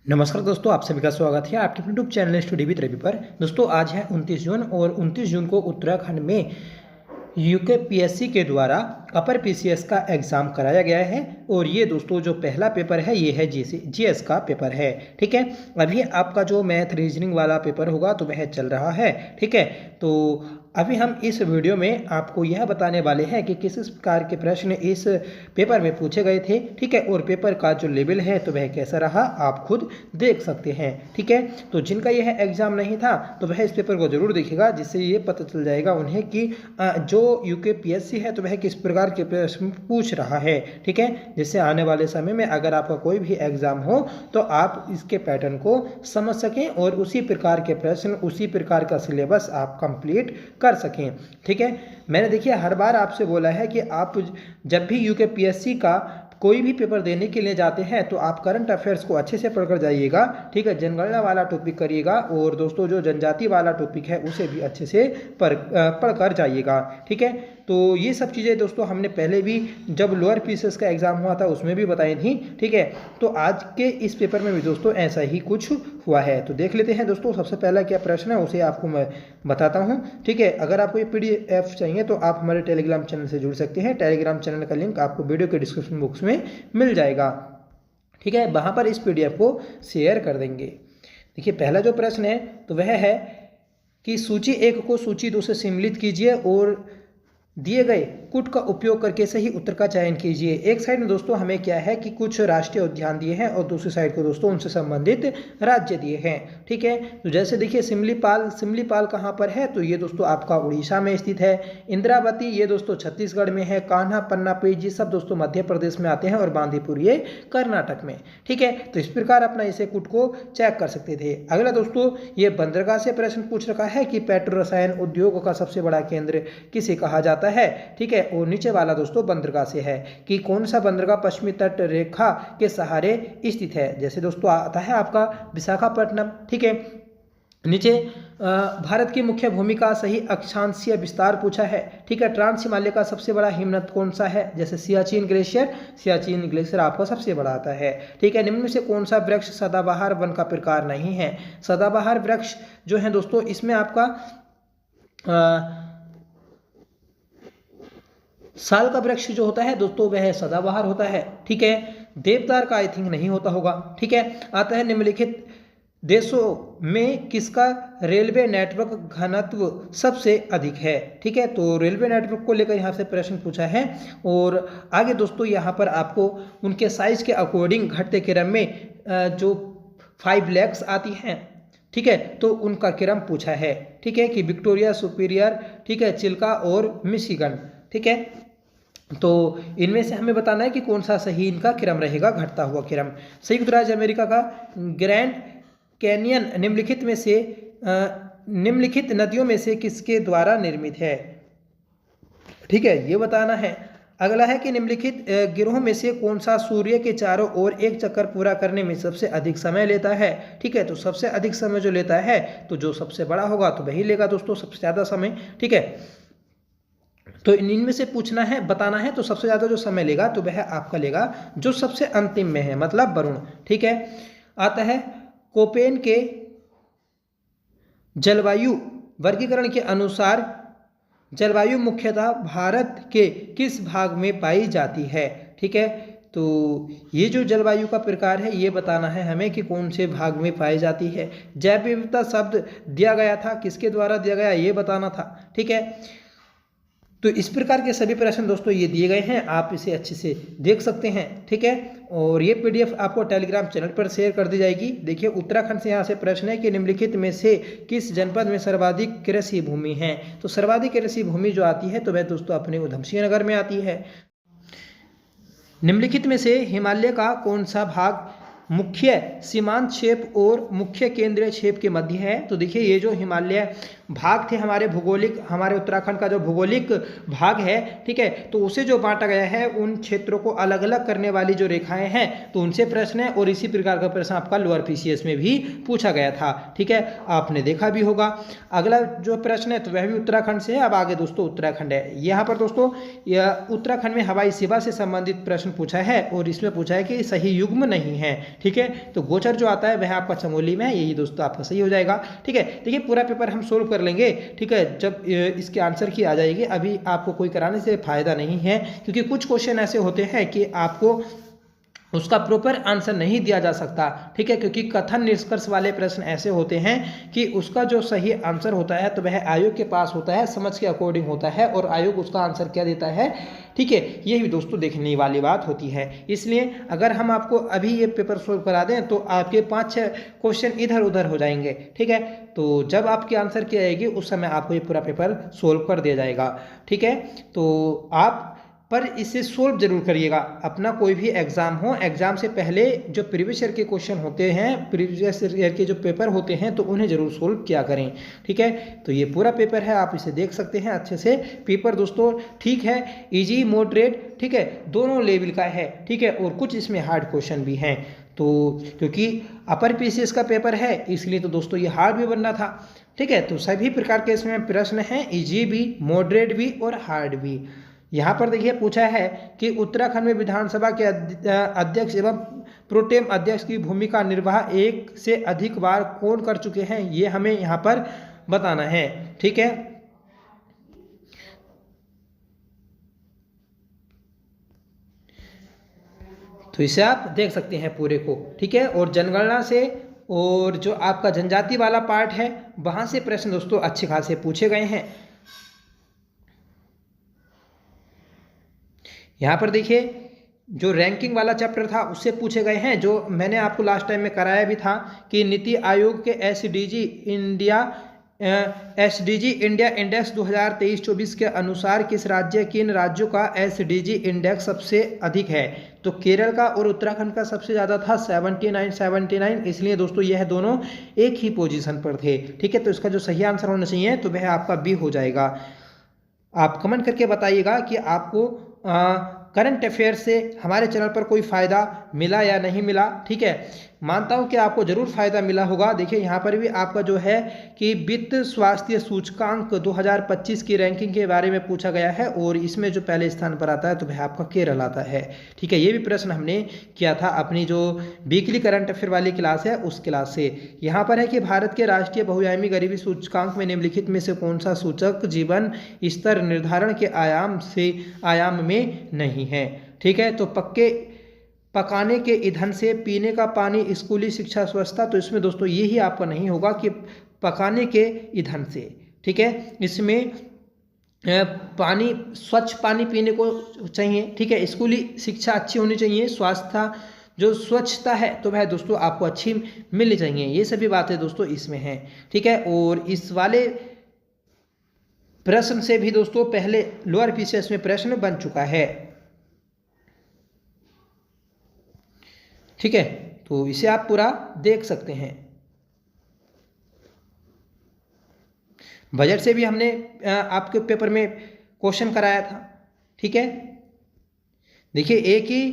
नमस्कार दोस्तों, आप सभी का स्वागत है आपके YouTube channel study with Ravi पर। दोस्तों आज है 29 जून और 29 जून को उत्तराखंड में यूके पीएससी के द्वारा अपर पीसीएस का एग्ज़ाम कराया गया है। और ये दोस्तों जो पहला पेपर है ये है जीएस का पेपर है। ठीक है, अभी आपका जो मैथ रीजनिंग वाला पेपर होगा तो वह चल रहा है। ठीक है, तो अभी हम इस वीडियो में आपको यह बताने वाले हैं कि किस प्रकार के प्रश्न इस पेपर में पूछे गए थे। ठीक है, और पेपर का जो लेवल है तो वह कैसा रहा आप खुद देख सकते हैं। ठीक है, तो जिनका यह एग्ज़ाम नहीं था तो वह इस पेपर को जरूर देखेगा, जिससे ये पता चल जाएगा उन्हें कि जो यूके पीएससी है तो वह किस प्रकार के प्रश्न पूछ रहा है। ठीक है, जिससे आने वाले समय में अगर आपका कोई भी एग्ज़ाम हो तो आप इसके पैटर्न को समझ सकें और उसी प्रकार के प्रश्न उसी प्रकार का सिलेबस आप कंप्लीट कर सकें। ठीक है, मैंने देखिए हर बार आपसे बोला है कि आप जब भी यूके पीएससी का कोई भी पेपर देने के लिए जाते हैं तो आप करंट अफेयर्स को अच्छे से पढ़कर जाइएगा। ठीक है, जनगणना वाला टॉपिक करिएगा और दोस्तों जो जनजाति वाला टॉपिक है उसे भी अच्छे से पढ़कर जाइएगा। ठीक है, तो ये सब चीज़ें दोस्तों हमने पहले भी जब लोअर पीसीएस का एग्ज़ाम हुआ था उसमें भी बताई थी। ठीक है, तो आज के इस पेपर में भी दोस्तों ऐसा ही कुछ हुआ है। तो देख लेते हैं दोस्तों, सबसे पहला क्या प्रश्न है उसे आपको मैं बताता हूँ। ठीक है, अगर आपको ये PDF चाहिए तो आप हमारे टेलीग्राम चैनल से जुड़ सकते हैं। टेलीग्राम चैनल का लिंक आपको वीडियो के डिस्क्रिप्शन बॉक्स में मिल जाएगा। ठीक है, वहाँ पर इस PDF को शेयर कर देंगे। देखिए पहला जो प्रश्न है तो वह है कि सूची 1 को सूची 2 से सम्मिलित कीजिए और दिए गए कुट का उपयोग करके सही उत्तर का चयन कीजिए। एक साइड में दोस्तों हमें क्या है कि कुछ राष्ट्रीय उद्यान दिए हैं और दूसरी साइड को दोस्तों उनसे संबंधित राज्य दिए हैं। ठीक है, तो जैसे देखिए सिमलीपाल कहाँ पर है तो ये दोस्तों आपका उड़ीसा में स्थित है। इंद्रावती ये दोस्तों छत्तीसगढ़ में है। कान्हा, पन्ना, पेज ये सब दोस्तों मध्य प्रदेश में आते हैं और बांदीपुर ये कर्नाटक में। ठीक है, तो इस प्रकार अपना इसे कुट को चेक कर सकते थे। अगला दोस्तों ये बंदरगाह से प्रश्न पूछ रखा है कि पेट्रो रसायन उद्योग का सबसे बड़ा केंद्र किसे कहा जाता है। ठीक है, और नीचे वाला दोस्तों बंदरगाह से है कि कौन सा बंदरगाह पश्चिमी तट रेखा के सहारे स्थित है। जैसे दोस्तों आता है आपका विशाखापट्टनम। ठीक है, नीचे भारत की मुख्य भूमि का सही अक्षांशीय विस्तार पूछा है। ठीक है, ट्रांस हिमालय का सबसे बड़ा हिमनद कौन सा है। जैसे सियाचिन ग्लेशियर आपका सबसे बड़ा आता है। ठीक है, निम्न में से कौन सा वृक्ष सदाबहार वन का प्रकार नहीं है। सदाबहार वृक्ष जो है दोस्तों इसमें आपका साल का वृक्ष जो होता है दोस्तों वह सदाबहार होता है। ठीक है, देवदार का आई थिंक नहीं होता होगा। ठीक है, आता है निम्नलिखित देशों में किसका रेलवे नेटवर्क घनत्व सबसे अधिक है। ठीक है, तो रेलवे नेटवर्क को लेकर यहाँ से प्रश्न पूछा है और आगे दोस्तों यहाँ पर आपको उनके साइज के अकॉर्डिंग घटते क्रम में जो 5 लैक्स आती हैं। ठीक है, तो उनका क्रम पूछा है। ठीक है, कि विक्टोरिया, सुपीरियर, ठीक है, चिल्का और मिशिगन। ठीक है, तो इनमें से हमें बताना है कि कौन सा सही इनका क्रम रहेगा, घटता हुआ क्रम। संयुक्त राज्य अमेरिका का ग्रैंड कैनियन निम्नलिखित नदियों में से किसके द्वारा निर्मित है। ठीक है, ये बताना है। अगला है कि निम्नलिखित गिरोह में से कौन सा सूर्य के चारों ओर एक चक्कर पूरा करने में सबसे अधिक समय लेता है। ठीक है, तो सबसे अधिक समय जो लेता है तो जो सबसे बड़ा होगा तो वही लेगा दोस्तों सबसे ज़्यादा समय। ठीक है, तो इनमें से पूछना है बताना है तो सबसे ज़्यादा जो समय लेगा तो वह आपका लेगा जो सबसे अंतिम में है, मतलब वरुण। ठीक है, आता है कोपेन के जलवायु वर्गीकरण के अनुसार जलवायु मुख्यतः भारत के किस भाग में पाई जाती है। ठीक है, तो ये जो जलवायु का प्रकार है ये बताना है हमें कि कौन से भाग में पाई जाती है। जैव विविधता शब्द दिया गया था, किसके द्वारा दिया गया ये बताना था। ठीक है, तो इस प्रकार के सभी प्रश्न दोस्तों ये दिए गए हैं, आप इसे अच्छे से देख सकते हैं। ठीक है, और ये PDF आपको टेलीग्राम चैनल पर शेयर कर दी जाएगी। देखिए उत्तराखंड से यहाँ से प्रश्न है कि निम्नलिखित में से किस जनपद में सर्वाधिक कृषि भूमि है। तो सर्वाधिक कृषि भूमि जो आती है तो वह दोस्तों अपने उधमसिंह नगर में आती है। निम्नलिखित में से हिमालय का कौन सा भाग मुख्य सीमांत क्षेप और मुख्य केंद्रीय क्षेप के मध्य है। तो देखिए ये जो हिमालय भाग थे हमारे उत्तराखंड का जो भौगोलिक भाग है। ठीक है, तो उसे जो बांटा गया है उन क्षेत्रों को अलग अलग करने वाली जो रेखाएं हैं तो उनसे प्रश्न है और इसी प्रकार का प्रश्न आपका लोअर पीसीएस में भी पूछा गया था। ठीक है, आपने देखा भी होगा। अगला जो प्रश्न है तो वह भी उत्तराखंड से है। अब आगे दोस्तों उत्तराखंड है। यहाँ पर दोस्तों उत्तराखंड में हवाई सेवा से संबंधित प्रश्न पूछा है और इसमें पूछा है कि सही युग्म नहीं है। ठीक है। तो गोचर जो आता है वह आपका चमोली में है, यही दोस्तों आपका सही हो जाएगा। ठीक है, देखिए पूरा पेपर हम सोल्व कर लेंगे, ठीक है, जब इसके आंसर की आ जाएगी। अभी आपको कोई कराने से फायदा नहीं है, क्योंकि कुछ क्वेश्चन ऐसे होते हैं कि आपको उसका प्रॉपर आंसर नहीं दिया जा सकता, ठीक है, क्योंकि कथन निष्कर्ष वाले प्रश्न ऐसे होते हैं कि उसका जो सही आंसर होता है तो वह आयोग के पास होता है, समझ के अकॉर्डिंग होता है, और आयोग उसका आंसर क्या देता है, ठीक है, ये भी दोस्तों देखने वाली बात होती है। इसलिए अगर हम आपको अभी ये पेपर सोल्व करा दें तो आपके 5-6 क्वेश्चन इधर उधर हो जाएंगे, ठीक है। तो जब आपकी आंसर की आएगी उस समय आपको ये पूरा पेपर सोल्व कर दिया जाएगा, ठीक है। तो आप पर इसे सोल्व जरूर करिएगा। अपना कोई भी एग्जाम हो, एग्जाम से पहले जो प्रीवियस ईयर के क्वेश्चन होते हैं, प्रीवियस ईयर के जो पेपर होते हैं, तो उन्हें जरूर सोल्व किया करें, ठीक है। तो ये पूरा पेपर है, आप इसे देख सकते हैं अच्छे से। पेपर दोस्तों ठीक है, इजी मॉडरेट, ठीक है, दोनों लेवल का है, ठीक है, और कुछ इसमें हार्ड क्वेश्चन भी हैं। तो क्योंकि अपर पीसीएस का पेपर है इसलिए तो दोस्तों ये हार्ड भी बनना था, ठीक है। तो सभी प्रकार के इसमें प्रश्न हैं, इजी भी, मॉडरेट भी और हार्ड भी। यहाँ पर देखिए पूछा है कि उत्तराखंड में विधानसभा के अध्यक्ष एवं प्रोटेम अध्यक्ष की भूमिका निर्वाह एक से अधिक बार कौन कर चुके हैं, ये हमें यहाँ पर बताना है, ठीक है। तो इसे आप देख सकते हैं पूरे को, ठीक है। और जनगणना से और जो आपका जनजाति वाला पार्ट है वहां से प्रश्न दोस्तों अच्छे खासे पूछे गए हैं। यहाँ पर देखिए जो रैंकिंग वाला चैप्टर था उससे पूछे गए हैं, जो मैंने आपको लास्ट टाइम में कराया भी था कि नीति आयोग के एसडीजी इंडिया इंडेक्स 2023-24 के अनुसार किन राज्यों का एसडीजी इंडेक्स सबसे अधिक है। तो केरल का और उत्तराखंड का सबसे ज़्यादा था 79, इसलिए दोस्तों यह दोनों एक ही पोजीशन पर थे, ठीक है। तो इसका जो सही आंसर होना चाहिए तो वह आपका बी हो जाएगा। आप कमेंट करके बताइएगा कि आपको करंट अफेयर से हमारे चैनल पर कोई फ़ायदा मिला या नहीं मिला, ठीक है। मानता हूं कि आपको जरूर फ़ायदा मिला होगा। देखिए यहाँ पर भी आपका जो है कि वित्त स्वास्थ्य सूचकांक 2025 की रैंकिंग के बारे में पूछा गया है, और इसमें जो पहले स्थान पर आता है तो वह आपका केरल आता है, ठीक है। ये भी प्रश्न हमने किया था अपनी जो वीकली करंट अफेयर वाली क्लास है उस क्लास से। यहाँ पर है कि भारत के राष्ट्रीय बहुआयामी गरीबी सूचकांक में निम्नलिखित में से कौन सा सूचक जीवन स्तर निर्धारण के आयाम में नहीं है, ठीक है। तो पकाने के ईंधन से पीने का पानी, स्कूली शिक्षा, स्वच्छता, तो इसमें दोस्तों यही आपका नहीं होगा कि पकाने के ईंधन से, ठीक है। इसमें पानी, स्वच्छ पानी पीने को चाहिए, ठीक है। स्कूली शिक्षा अच्छी होनी चाहिए, स्वास्थ्य जो स्वच्छता है तो वह दोस्तों आपको अच्छी मिलनी चाहिए। ये सभी बातें दोस्तों इसमें हैं, ठीक है। और इस वाले प्रश्न से भी दोस्तों पहले लोअर पीसीएस में प्रश्न बन चुका है, ठीक है। तो इसे आप पूरा देख सकते हैं। बजट से भी हमने आपके पेपर में क्वेश्चन कराया था, ठीक है। देखिए एक ही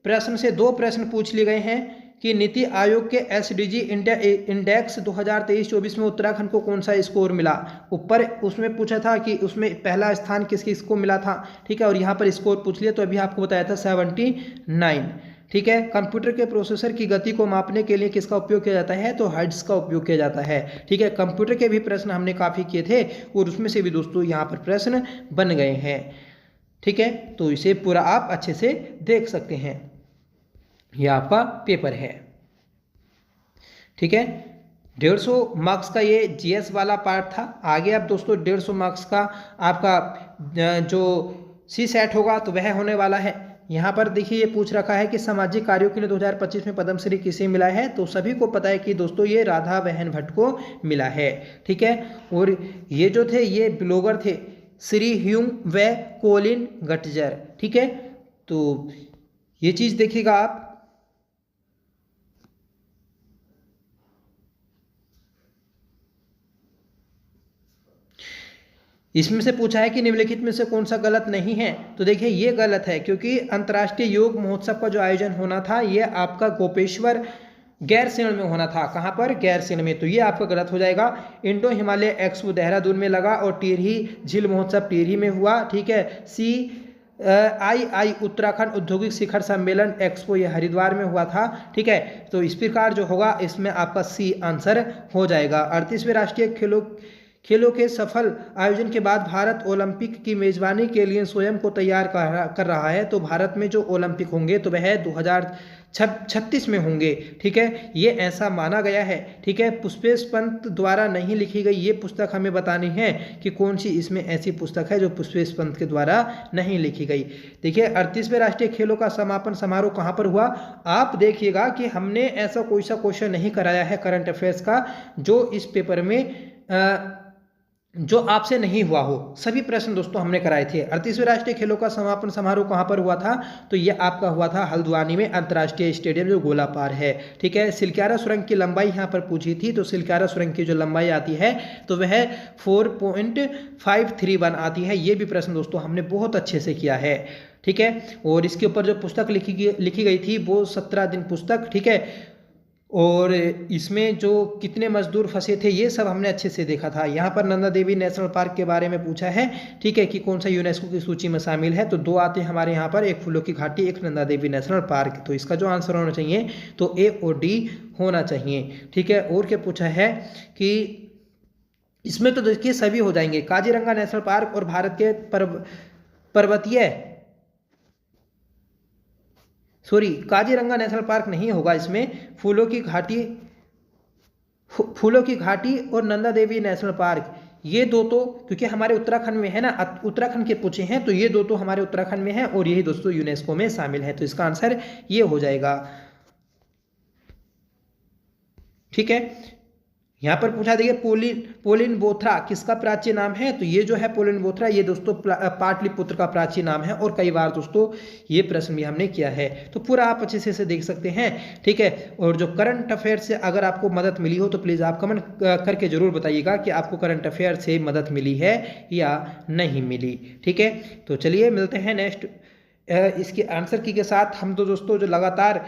प्रश्न से 2 प्रश्न पूछ लिए गए हैं कि नीति आयोग के एसडीजी इंडेक्स 2023-24 में उत्तराखंड को कौन सा स्कोर मिला। ऊपर उसमें पूछा था कि उसमें पहला स्थान किसको मिला था, ठीक है। और यहाँ पर स्कोर पूछ लिया तो अभी आपको बताया था 79, ठीक है। कंप्यूटर के प्रोसेसर की गति को मापने के लिए किसका उपयोग किया जाता है, तो हर्ट्ज का उपयोग किया जाता है, ठीक है। कंप्यूटर के भी प्रश्न हमने काफ़ी किए थे और उसमें से भी दोस्तों यहाँ पर प्रश्न बन गए हैं, ठीक है। तो इसे पूरा आप अच्छे से देख सकते हैं। यह आपका पेपर है, ठीक है। 150 मार्क्स का ये जीएस वाला पार्ट था। आगे अब दोस्तों 150 मार्क्स का आपका जो सी सेट होगा तो वह होने वाला है। यहाँ पर देखिए ये पूछ रखा है कि सामाजिक कार्यों के लिए 2025 में पद्मश्री किसे मिला है। तो सभी को पता है कि दोस्तों ये राधा बहन भट्ट को मिला है, ठीक है। और ये जो थे ये ब्लॉगर थे, श्री ह्यूम व कोलिन गटजर, ठीक है। तो ये चीज़ देखिएगा आप। इसमें से पूछा है कि निम्नलिखित में से कौन सा गलत नहीं है। तो देखिए ये गलत है, क्योंकि अंतर्राष्ट्रीय योग महोत्सव का जो आयोजन होना था ये आपका गोपेश्वर गैरसैंण में होना था। कहाँ पर, गैरसैंण में। तो ये आपका गलत हो जाएगा। इंडो हिमालय एक्सपो देहरादून में लगा और टिहरी झील महोत्सव टिहरी में हुआ, ठीक है। सी आई उत्तराखंड औद्योगिक शिखर सम्मेलन एक्सपो, ये हरिद्वार में हुआ था। ठीक है, तो इस प्रकार जो होगा इसमें आपका सी आंसर हो जाएगा। 38वें राष्ट्रीय खेलों के सफल आयोजन के बाद भारत ओलंपिक की मेजबानी के लिए स्वयं को तैयार कर रहा है। तो भारत में जो ओलंपिक होंगे तो वह 2036 में होंगे। ठीक है, ये ऐसा माना गया है। ठीक है, पुष्पेश पंत द्वारा नहीं लिखी गई ये पुस्तक हमें बतानी है कि कौन सी इसमें ऐसी पुस्तक है जो पुष्पेश पंत के द्वारा नहीं लिखी गई। देखिए, 38वें राष्ट्रीय खेलों का समापन समारोह कहाँ पर हुआ। आप देखिएगा कि हमने ऐसा कोई सा क्वेश्चन नहीं कराया है करंट अफेयर्स का जो इस पेपर में जो आपसे नहीं हुआ हो। सभी प्रश्न दोस्तों हमने कराए थे। 38वें राष्ट्रीय खेलों का समापन समारोह कहाँ पर हुआ था, तो ये आपका हुआ था हल्द्वानी में, अंतर्राष्ट्रीय स्टेडियम जो गोलापार है। ठीक है, सिलक्यारा सुरंग की लंबाई यहाँ पर पूछी थी, तो सिलक्यारा सुरंग की जो लंबाई आती है तो वह 4.531 आती है। ये भी प्रश्न दोस्तों हमने बहुत अच्छे से किया है। ठीक है, और इसके ऊपर जो पुस्तक लिखी गई थी वो 17 दिन पुस्तक। ठीक है, और इसमें जो कितने मजदूर फंसे थे ये सब हमने अच्छे से देखा था। यहाँ पर नंदा देवी नेशनल पार्क के बारे में पूछा है। ठीक है, कि कौन सा यूनेस्को की सूची में शामिल है, तो 2 आते हैं हमारे यहाँ पर, एक फूलों की घाटी, एक नंदा देवी नेशनल पार्क। तो इसका जो आंसर होना चाहिए तो ए और डी होना चाहिए। ठीक है, और क्या पूछा है कि इसमें तो देखिए सभी हो जाएंगे, काजीरंगा नेशनल पार्क और भारत के काजीरंगा नेशनल पार्क नहीं होगा इसमें। फूलों की घाटी और नंदा देवी नेशनल पार्क, ये दो तो क्योंकि हमारे उत्तराखंड में है ना, उत्तराखंड के पूछे हैं तो ये दो तो हमारे उत्तराखंड में है और यही दोस्तों यूनेस्को में शामिल है। तो इसका आंसर ये हो जाएगा। ठीक है, यहाँ पर पूछा देखिए पोलिन बोथरा किसका प्राचीन नाम है, तो ये जो है पोलिन बोथरा ये दोस्तों पाटलिपुत्र का प्राचीन नाम है। और कई बार दोस्तों ये प्रश्न भी हमने किया है, तो पूरा आप अच्छे से देख सकते हैं। ठीक है, और जो करंट अफेयर से अगर आपको मदद मिली हो तो प्लीज़ आप कमेंट करके जरूर बताइएगा कि आपको करंट अफेयर से मदद मिली है या नहीं मिली। ठीक है, तो चलिए मिलते हैं नेक्स्ट इसके आंसर की के साथ। हम तो दोस्तों जो लगातार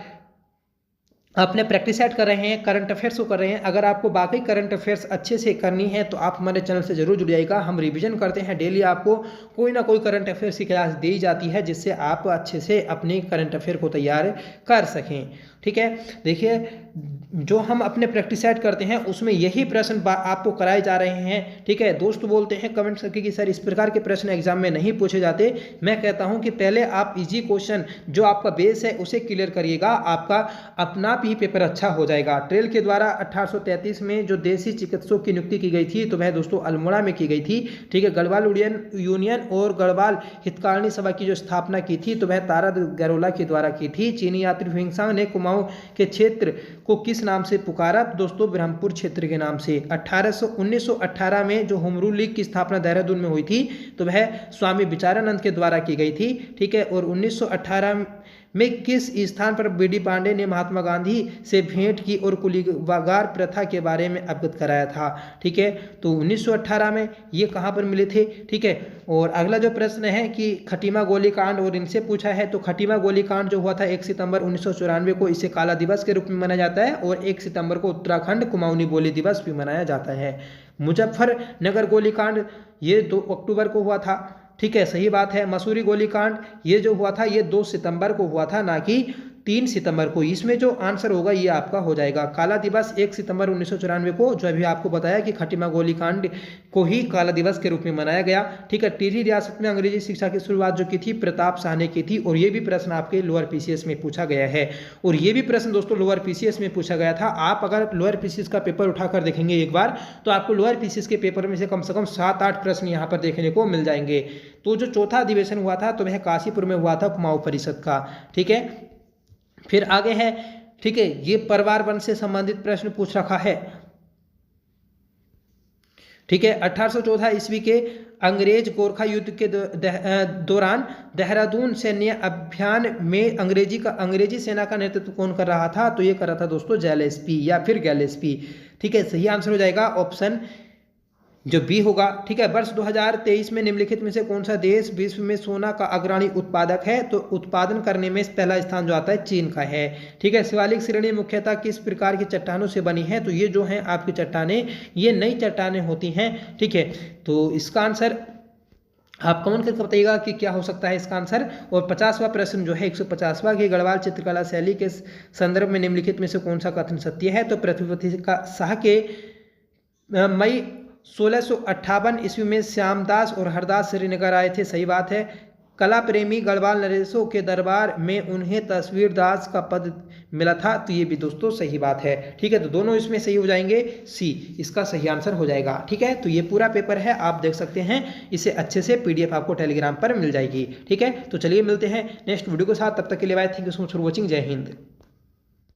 अपने प्रैक्टिस सेट कर रहे हैं, करंट अफेयर्स को कर रहे हैं। अगर आपको बाकी करंट अफेयर्स अच्छे से करनी है तो आप हमारे चैनल से जरूर जुड़ जाइएगा। हम रिवीजन करते हैं डेली, आपको कोई ना कोई करंट अफेयर्स की क्लास दी जाती है जिससे आप अच्छे से अपने करंट अफेयर को तैयार कर सकें। ठीक है, देखिए जो हम अपने प्रैक्टिस सेट करते हैं उसमें यही प्रश्न आपको कराए जा रहे हैं। ठीक है, दोस्त बोलते हैं कमेंट करके कि सर इस प्रकार के प्रश्न एग्जाम में नहीं पूछे जाते। मैं कहता हूं कि पहले आप इजी क्वेश्चन जो आपका बेस है उसे क्लियर करिएगा, आपका अपना ही पेपर अच्छा हो जाएगा। ट्रेल के द्वारा 1833 में जो देसी चिकित्सकों की नियुक्ति की गई थी तो वह दोस्तों अल्मोड़ा में की गई थी। ठीक है, गढ़वाल यूनियन और गढ़वाल हितकारिणी सभा की जो स्थापना की थी तो वह तारा गैरोला के द्वारा की थी। चीनी यात्री हुइंगसांग ने कुमाऊं के क्षेत्र को किस नाम से पुकारा, दोस्तों ब्रह्मपुर क्षेत्र के नाम से। 1918 में जो होम रूल लीग की स्थापना देहरादून में हुई थी तो वह स्वामी विचारानंद के द्वारा की गई थी। ठीक है, और 1918 में किस स्थान पर बीडी पांडे ने महात्मा गांधी से भेंट की और कुलीबागार प्रथा के बारे में अवगत कराया था। ठीक है, तो 1918 में ये कहाँ पर मिले थे। ठीक है, और अगला जो प्रश्न है कि खटीमा गोलीकांड, और इनसे पूछा है तो खटीमा गोलीकांड जो हुआ था 1 सितंबर 1994 को, इसे काला दिवस के रूप में मनाया जाता है। और 1 सितंबर को उत्तराखंड कुमाऊनी बोली दिवस भी मनाया जाता है। मुजफ्फरनगर गोलीकांड ये 2 अक्टूबर को हुआ था। ठीक है, सही बात है। मसूरी गोलीकांड ये जो हुआ था ये 2 सितंबर को हुआ था, ना कि 3 सितंबर को। इसमें जो आंसर होगा ये आपका हो जाएगा। काला दिवस 1 सितंबर 1994 को, जो अभी आपको बताया कि खटीमा गोलीकांड को ही काला दिवस के रूप में मनाया गया। ठीक है, टिहरी रियासत में अंग्रेजी शिक्षा की शुरुआत जो की थी प्रताप शाह ने की थी। और ये भी प्रश्न आपके लोअर पीसीएस में पूछा गया है। और ये भी प्रश्न दोस्तों लोअर पीसीएस में पूछा गया था। आप अगर लोअर पीसीएस का पेपर उठाकर देखेंगे एक बार तो आपको लोअर पीसीएस के पेपर में से कम 7-8 प्रश्न यहाँ पर देखने को मिल जाएंगे। तो जो चौथा अधिवेशन हुआ था तो वह काशीपुर में हुआ था कुमाऊं परिषद का। ठीक है, फिर आगे है। ठीक है, ये परिवार वन से संबंधित प्रश्न पूछ रखा है। ठीक है, 1814 ईस्वी के अंग्रेज गोरखा युद्ध के दौरान देहरादून सैन्य अभियान में अंग्रेजी सेना का नेतृत्व कौन कर रहा था, तो ये कर रहा था दोस्तों जेलेस्पी या फिर गैलेस्पी। ठीक है, सही आंसर हो जाएगा ऑप्शन जो बी होगा। ठीक है, वर्ष 2023 में निम्नलिखित में से कौन सा देश विश्व में सोना का अग्रणी उत्पादक है, तो उत्पादन करने में पहला स्थान जो आता है चीन का है। ठीक है, शिवालिक श्रेणी मुख्यतः किस प्रकार की चट्टानों से बनी है, तो ये जो है आपकी चट्टानें ये नई चट्टानें होती हैं। ठीक है, तो इसका आंसर आप कमेंट करके बताइएगा कि क्या हो सकता है इसका आंसर। और 50वां प्रश्न जो है 150वां कि गढ़वाल चित्रकला शैली के संदर्भ में निम्नलिखित में से कौन सा कथन सत्य है। तो पृथ्वीपति का शाह के मई 1658 ईस्वी में श्यामदास और हरदास श्रीनगर आए थे, सही बात है। कला प्रेमी गढ़वाल नरेशों के दरबार में उन्हें तस्वीरदास का पद मिला था, तो ये भी दोस्तों सही बात है। ठीक है, तो दोनों इसमें सही हो जाएंगे, सी इसका सही आंसर हो जाएगा। ठीक है, तो ये पूरा पेपर है, आप देख सकते हैं, इसे अच्छे से PDF आपको टेलीग्राम पर मिल जाएगी। ठीक है, तो चलिए मिलते हैं नेक्स्ट वीडियो के साथ, तब तक के लिए bye, thank you so much for watching, जय हिंद।